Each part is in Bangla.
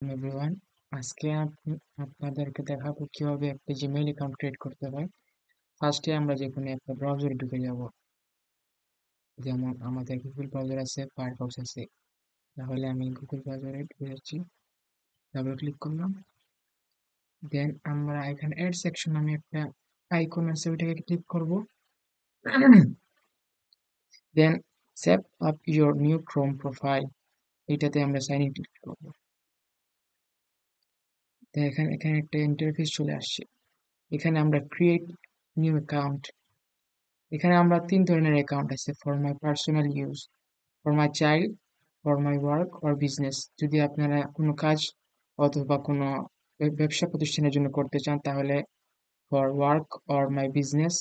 এভরিওয়ান, আজকে আপনাদেরকে দেখাবো কিভাবে একটা জিমেইল অ্যাকাউন্ট ক্রিয়েট করতে হয়। ফার্স্টে আমরা যে কোনো একটা ব্রাউজারে ঢুকে যাব। যেমন আমাদের গুগল ব্রাউজার আছে, ফায়ারফক্স আছে। তাহলে আমি গুগল ব্রাউজারে ঢুকে যাচ্ছি, ডাবল ক্লিক করলাম। দেন আমরা এখানে অ্যাড সেকশন নামে একটা আইকন আছে, ওইটাকে ক্লিক করব। Then set up your new Chrome profile, এইটাতে আমরা সাইন ইন ক্লিক করবো। এখানে এখানে একটা ইন্টারফেস চলে আসছে। এখানে আমরা ক্রিয়েট নিউ অ্যাকাউন্ট, এখানে আমরা ৩ ধরনের অ্যাকাউন্ট আছে: for my personal use, for my child, for my work or business. যদি আপনারা কোনো কাজ অথবা কোনো ব্যবসা প্রতিষ্ঠানের জন্য করতে চান তাহলে for work or my business.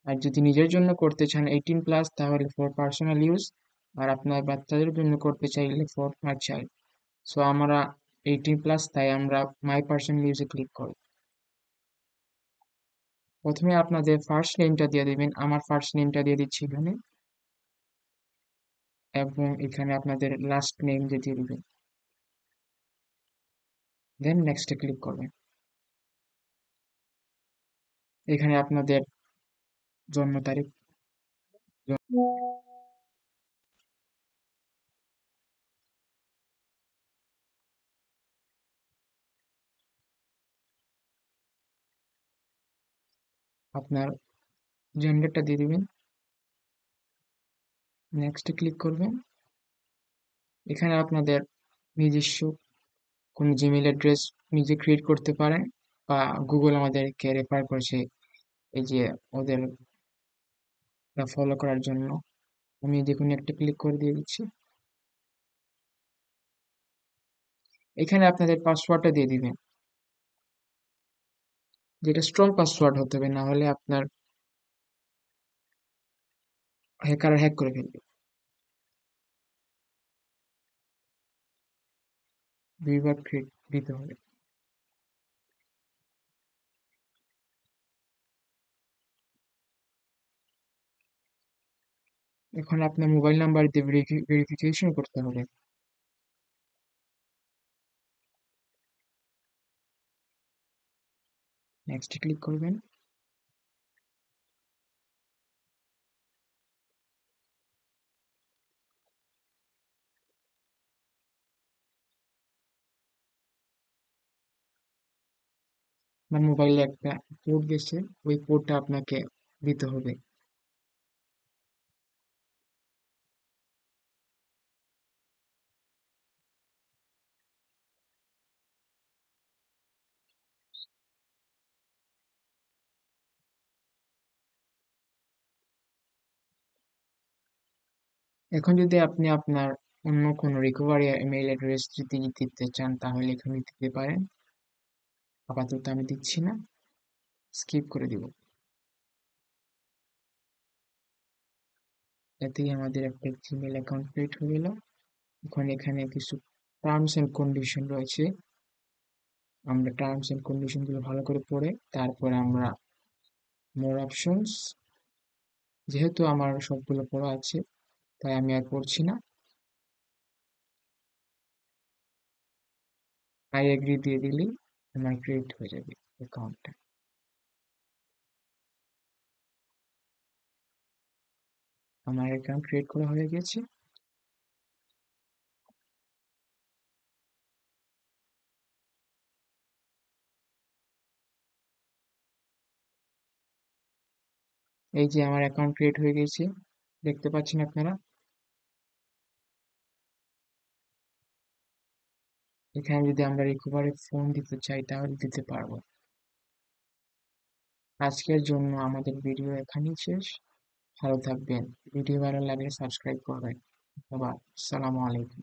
আর যদি নিজের জন্য করতে চান 18+ তাহলে ফর পার্সোনাল ইউজ। আর আপনার বাচ্চাদের জন্য করতে চাইলে ফর মাই চাইল্ড। সো আমরা 18+, তাই আমরা মাই পার্সোনাল ইউজে ক্লিক করি। প্রথমে আপনাদের ফার্স্ট নেমটা দিয়ে দিবেন। আমার ফার্স্ট নেমটা দিয়ে দিচ্ছি এখানে, এবং এখানে আপনাদের লাস্ট নেম দিয়ে দিবেন। দেন নেক্সটে ক্লিক করবেন। এখানে আপনাদের জন্ম তারিখ, আপনার জেন্ডারটা দিয়ে দিবেন। নেক্সটে ক্লিক করবেন। এখানে আপনাদের নিজস্ব কোনো জিমেইল অ্যাড্রেস নিজে ক্রিয়েট করতে পারেন, বা গুগল আমাদেরকে রেফার করেছে এই যে ওদের ফলো করার জন্য। আমি যে কোনো একটা ক্লিক করে দিয়ে দিচ্ছি। এখানে আপনাদের পাসওয়ার্ডটা দিয়ে দিবেন, যেটা স্ট্রং পাসওয়ার্ড হতে হবে, না হলে আপনার হ্যাকার হ্যাক করে ফেলবে। 2 বার ক্রিয়েট দিতে হবে। এখন আপনার মোবাইল নাম্বার দিয়ে ভেরিফিকেশন করতে হবে। নেক্সট ক্লিক করবেন। আপনার মোবাইলে একটা কোড গেছে, ওই কোডটা আপনাকে দিতে হবে। এখন যদি আপনি আপনার অন্য কোনো রিকভারি ইমেইল অ্যাড্রেস যদি দিতে চান তাহলে এখানে দিতে পারেন। আপাতত আমি দিচ্ছি না, স্কিপ করে দিব। এতেই আমাদের একটা জিমেইল অ্যাকাউন্ট ক্রিয়েট হয়ে গেল। এখন এখানে কিছু টার্মস এন্ড কন্ডিশন রয়েছে, আমরা টার্মস এন্ড কন্ডিশন গুলো ভালো করে পড়ে তারপর আমরা মোর অপশনস, যেহেতু আমার সবগুলো পড়া আছে তাই আমি আর পড়ছি না, আই এগ্রি দিয়ে দিলেই আমার ক্রিয়েট হয়ে যাবে অ্যাকাউন্টটা। আমার অ্যাকাউন্ট ক্রিয়েট করা হয়ে গেছে। এই যে আমার অ্যাকাউন্ট ক্রিয়েট হয়ে গেছে, দেখতে পাচ্ছেন আপনারা। এখানে যদি আমরা রিকভারি ফোন দিতে চাই তাহলে দিতে পারবো। আজকের জন্য আমাদের ভিডিও এখানেই শেষ। ভালো থাকবেন। ভিডিও ভালো লাগলে সাবস্ক্রাইব করবেন। ধন্যবাদ। আসসালামু আলাইকুম।